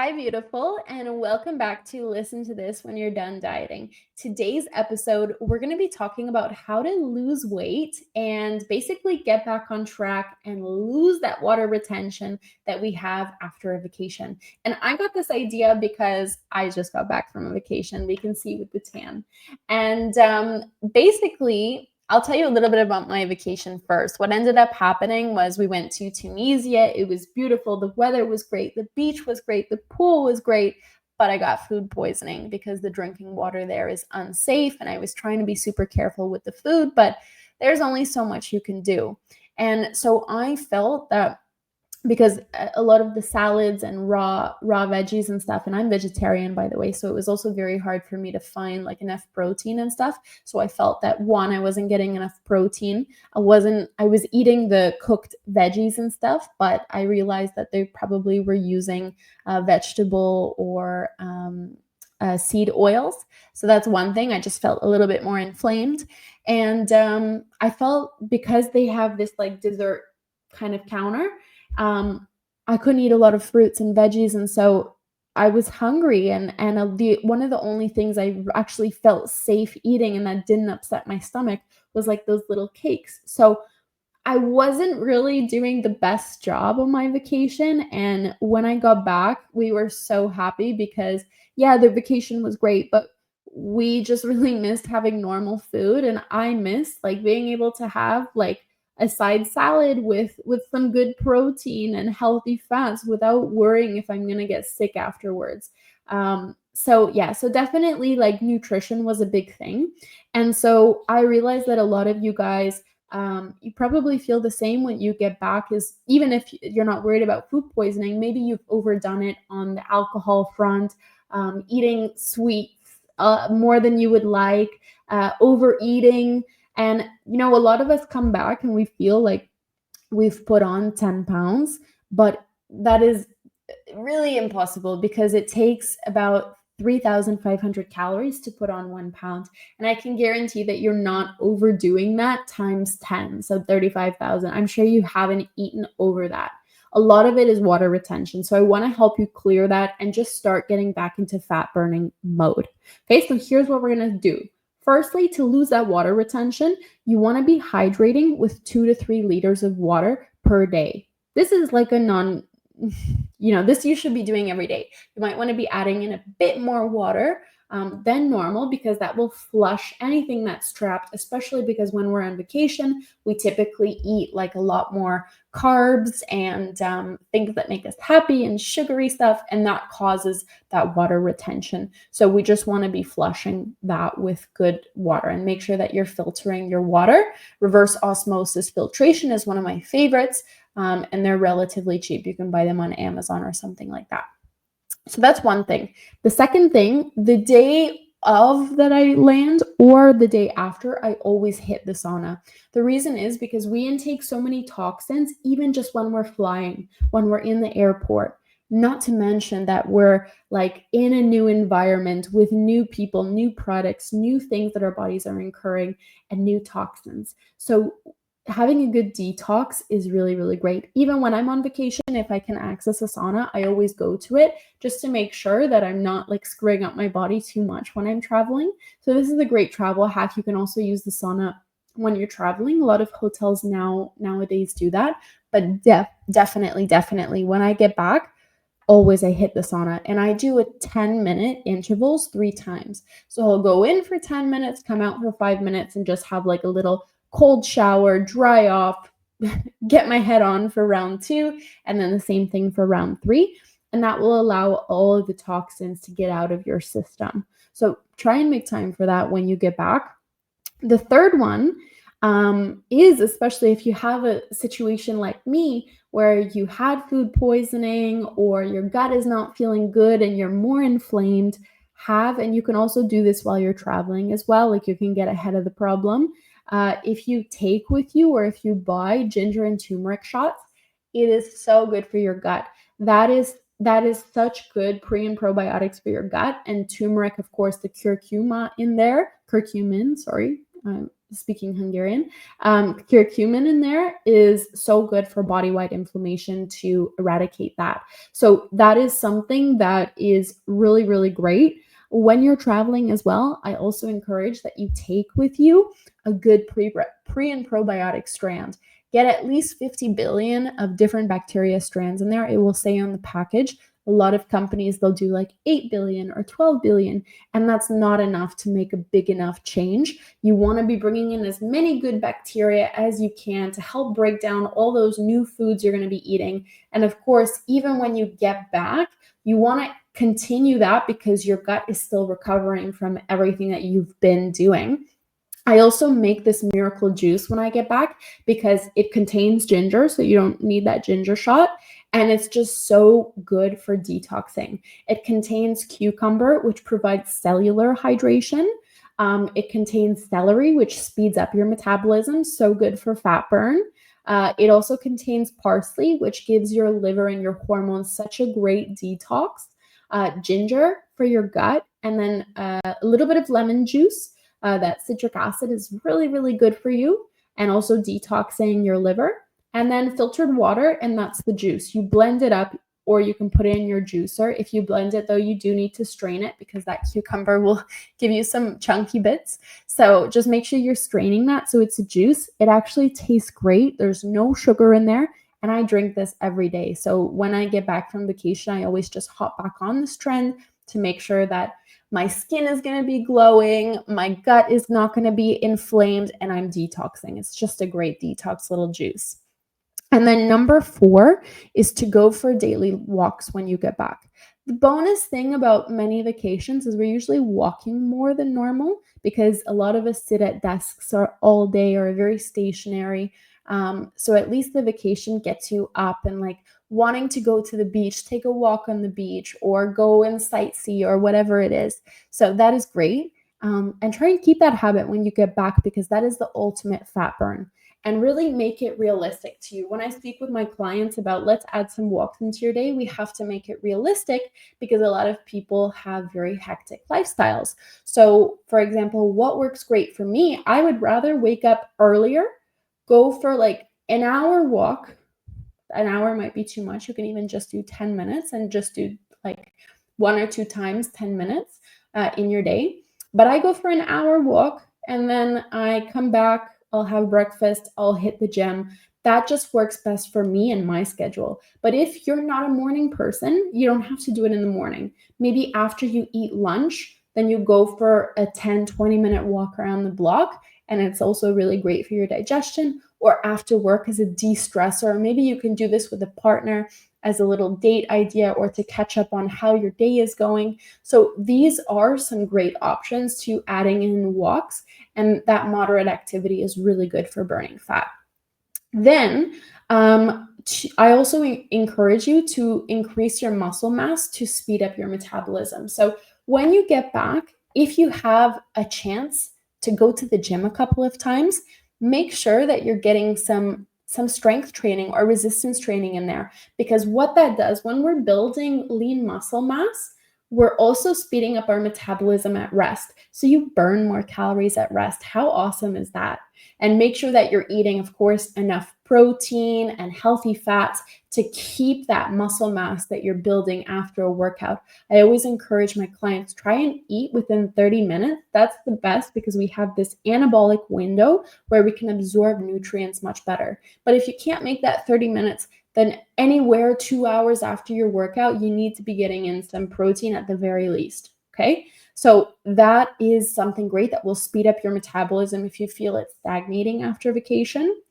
Hi, beautiful, and welcome back to Listen to This When You're Done Dieting. Today's episode, we're going to be talking about how to lose weight and basically get back on track and lose that water retention that we have after a vacation. And I got this idea because I just got back from a vacation. We can see with the tan. And basically, I'll tell you a little bit about my vacation first. What ended up happening was we went to Tunisia. It was beautiful. The weather was great. The beach was great. The pool was great. But I got food poisoning because the drinking water there is unsafe. And I was trying to be super careful with the food, but there's only so much you can do. And so I felt that because a lot of the salads and raw veggies and stuff, and I'm vegetarian, by the way, so it was also very hard for me to find like enough protein and stuff. So I felt that one, I wasn't getting enough protein. I was eating the cooked veggies and stuff, but I realized that they probably were using vegetable or seed oils. So that's one thing. I just felt a little bit more inflamed. And I felt because they have this like dessert kind of counter, I couldn't eat a lot of fruits and veggies, and so I was hungry. And the one of the only things I actually felt safe eating, and that didn't upset my stomach, was like those little cakes. So I wasn't really doing the best job on my vacation. And when I got back, we were so happy because, yeah, the vacation was great, but we just really missed having normal food. And I missed like being able to have like a side salad with some good protein and healthy fats without worrying if I'm gonna get sick afterwards. So definitely like nutrition was a big thing. And so I realized that a lot of you guys, you probably feel the same when you get back, is even if you're not worried about food poisoning, maybe you've overdone it on the alcohol front, eating sweets more than you would like, overeating. And, a lot of us come back and we feel like we've put on 10 pounds, but that is really impossible because it takes about 3,500 calories to put on 1 pound. And I can guarantee that you're not overdoing that times 10. So 35,000. I'm sure you haven't eaten over that. A lot of it is water retention. So I want to help you clear that and just start getting back into fat burning mode. Okay, so here's what we're going to do. Firstly, to lose that water retention, you want to be hydrating with 2 to 3 liters of water per day. This is like this you should be doing every day. You might want to be adding in a bit more water than normal because that will flush anything that's trapped, especially because when we're on vacation, we typically eat like a lot more carbs and things that make us happy and sugary stuff, and that causes that water retention. So we just want to be flushing that with good water and make sure that you're filtering your water. Reverse osmosis filtration is one of my favorites, and they're relatively cheap. You can buy them on Amazon or something like that. So that's one thing. The second thing, the day of that I land or the day after, I always hit the sauna. The reason is because we intake so many toxins, even just when we're flying, when we're in the airport. Not to mention that we're like in a new environment with new people, new products, new things that our bodies are incurring, and new toxins. So having a good detox is really, really great. Even when I'm on vacation, if I can access a sauna, I always go to it just to make sure that I'm not like screwing up my body too much when I'm traveling. So this is a great travel hack. You can also use the sauna when you're traveling. A lot of hotels nowadays do that, but definitely when I get back, always I hit the sauna, and I do a 10-minute intervals 3 times. So I'll go in for 10 minutes, come out for 5 minutes, and just have like a little cold shower, dry off, get my head on for round 2, and then the same thing for round 3. And that will allow all of the toxins to get out of your system. So try and make time for that when you get back. The third one is, especially if you have a situation like me where you had food poisoning or your gut is not feeling good and you're more inflamed, and you can also do this while you're traveling as well, like you can get ahead of the problem. If you take with you or if you buy ginger and turmeric shots, it is so good for your gut. That is such good pre and probiotics for your gut. And turmeric, of course, the curcumin, sorry. speaking Hungarian. Curcumin in there is so good for body-wide inflammation to eradicate that. So that is something that is really, really great. When you're traveling as well, I also encourage that you take with you a good pre and probiotic strand. Get at least 50 billion of different bacteria strands in there. It will say on the package. A lot of companies, they'll do like 8 billion or 12 billion, and that's not enough to make a big enough change. You want to be bringing in as many good bacteria as you can to help break down all those new foods you're going to be eating. And of course, even when you get back, you want to continue that because your gut is still recovering from everything that you've been doing. I also make this miracle juice when I get back because it contains ginger, so you don't need that ginger shot. And it's just so good for detoxing. It contains cucumber, which provides cellular hydration. It contains celery, which speeds up your metabolism, so good for fat burn. It also contains parsley, which gives your liver and your hormones such a great detox. Ginger for your gut, and then a little bit of lemon juice. That citric acid is really, really good for you and also detoxing your liver. And then filtered water, and that's the juice. You blend it up or you can put it in your juicer. If you blend it, though, you do need to strain it because that cucumber will give you some chunky bits. So just make sure you're straining that so it's a juice. It actually tastes great. There's no sugar in there. And I drink this every day. So when I get back from vacation, I always just hop back on this trend to make sure that my skin is going to be glowing, my gut is not going to be inflamed, and I'm detoxing. It's just a great detox little juice. And then number 4 is to go for daily walks when you get back. The bonus thing about many vacations is we're usually walking more than normal because a lot of us sit at desks all day or are very stationary. So at least the vacation gets you up and like wanting to go to the beach, take a walk on the beach, or go and sightsee or whatever it is. So that is great. And try and keep that habit when you get back because that is the ultimate fat burn. And really make it realistic to you. When I speak with my clients about let's add some walks into your day, we have to make it realistic because a lot of people have very hectic lifestyles. So, for example, what works great for me, I would rather wake up earlier, go for like an hour walk. An hour might be too much. You can even just do 10 minutes and just do like 1 or 2 times 10 minutes in your day. But I go for an hour walk and then I come back, I'll have breakfast, I'll hit the gym. That just works best for me and my schedule. But if you're not a morning person, you don't have to do it in the morning. Maybe after you eat lunch, then you go for a 10, 20-minute walk around the block. And it's also really great for your digestion, or after work as a de-stressor. Maybe you can do this with a partner as a little date idea or to catch up on how your day is going. So these are some great options to adding in walks, and that moderate activity is really good for burning fat. Then I also encourage you to increase your muscle mass to speed up your metabolism. So when you get back, if you have a chance to go to the gym a couple of times, make sure that you're getting some strength training or resistance training in there, because what that does when we're building lean muscle mass, we're also speeding up our metabolism at rest. So you burn more calories at rest. How awesome is that? And make sure that you're eating, of course, enough protein and healthy fats to keep that muscle mass that you're building after a workout. I always encourage my clients, try and eat within 30 minutes. That's the best because we have this anabolic window where we can absorb nutrients much better. But if you can't make that 30 minutes, then anywhere 2 hours after your workout, you need to be getting in some protein at the very least, okay? So that is something great that will speed up your metabolism if you feel it stagnating after vacation.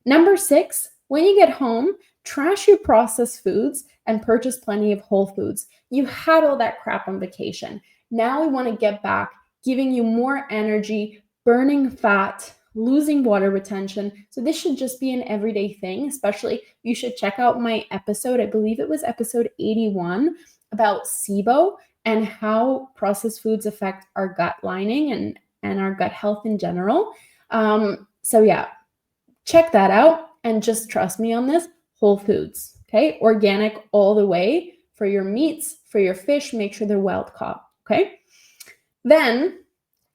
Number 6, when you get home, trash your processed foods and purchase plenty of whole foods. You had all that crap on vacation. Now we want to get back, giving you more energy, burning fat, losing water retention. So this should just be an everyday thing. Especially, you should check out my episode, I believe it was episode 81, about SIBO and how processed foods affect our gut lining and our gut health in general. So yeah, check that out and just trust me on this. Whole foods, okay? Organic all the way for your meats, for your fish, make sure they're wild caught, okay? Then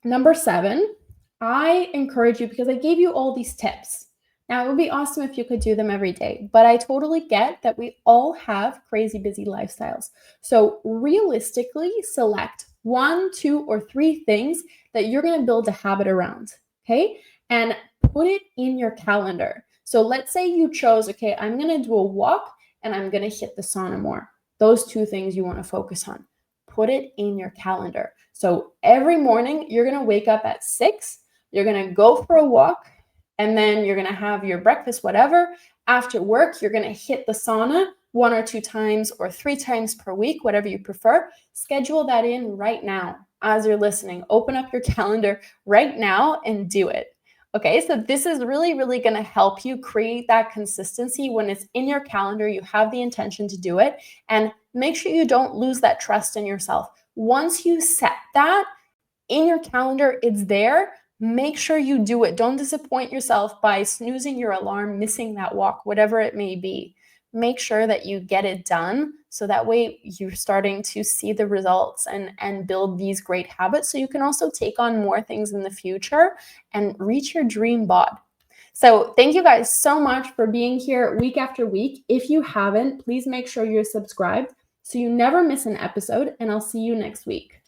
number 7, I encourage you because I gave you all these tips. Now, it would be awesome if you could do them every day, but I totally get that we all have crazy busy lifestyles. So, realistically, select one, two, or three things that you're going to build a habit around. Okay. And put it in your calendar. So, let's say you chose, okay, I'm going to do a walk and I'm going to hit the sauna more. Those two things you want to focus on. Put it in your calendar. So, every morning, you're going to wake up at 6. You're going to go for a walk, and then you're going to have your breakfast, whatever. After work, you're going to hit the sauna 1 or 2 times or 3 times per week, whatever you prefer. Schedule that in right now as you're listening. Open up your calendar right now and do it. Okay, so this is really, really going to help you create that consistency. When it's in your calendar, you have the intention to do it, and make sure you don't lose that trust in yourself. Once you set that in your calendar, it's there. Make sure you do it. Don't disappoint yourself by snoozing your alarm, missing that walk, whatever it may be. Make sure that you get it done so that way you're starting to see the results and build these great habits so you can also take on more things in the future and reach your dream bod. So thank you guys so much for being here week after week. If you haven't, please make sure you're subscribed so you never miss an episode, and I'll see you next week.